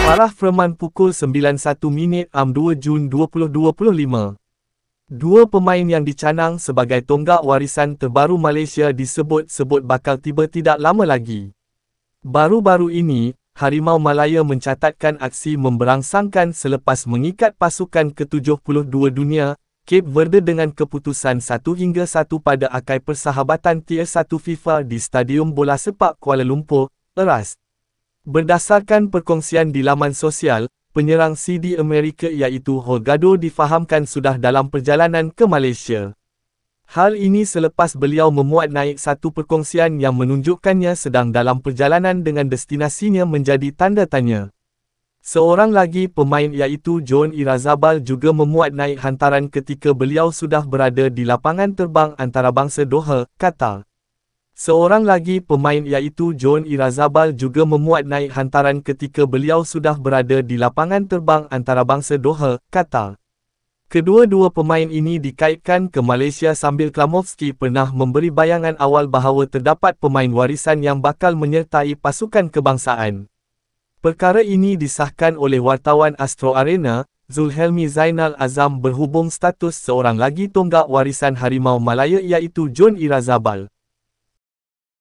Farah Firman pukul 9.01 2 Jun 2025. Dua pemain yang dicanang sebagai tonggak warisan terbaru Malaysia disebut-sebut bakal tiba tidak lama lagi. Baru-baru ini, Harimau Malaya mencatatkan aksi memberangsangkan selepas mengikat pasukan ke-72 dunia, Cape Verde dengan keputusan 1-1 pada Akai Persahabatan Tier 1 FIFA di Stadium Bola Sepak Kuala Lumpur, ERAS. Berdasarkan perkongsian di laman sosial, penyerang CD Amerika iaitu Holgado difahamkan sudah dalam perjalanan ke Malaysia. Hal ini selepas beliau memuat naik satu perkongsian yang menunjukkannya sedang dalam perjalanan dengan destinasinya menjadi tanda tanya. Seorang lagi pemain iaitu John Irazabal juga memuat naik hantaran ketika beliau sudah berada di lapangan terbang antarabangsa Doha, Qatar. Seorang lagi pemain iaitu John Irazabal juga memuat naik hantaran ketika beliau sudah berada di lapangan terbang antarabangsa Doha, Qatar. Kedua-dua pemain ini dikaitkan ke Malaysia sambil Klamovski pernah memberi bayangan awal bahawa terdapat pemain warisan yang bakal menyertai pasukan kebangsaan. Perkara ini disahkan oleh wartawan Astro Arena, Zulhelmi Zainal Azam berhubung status seorang lagi tonggak warisan Harimau Malaya iaitu John Irazabal.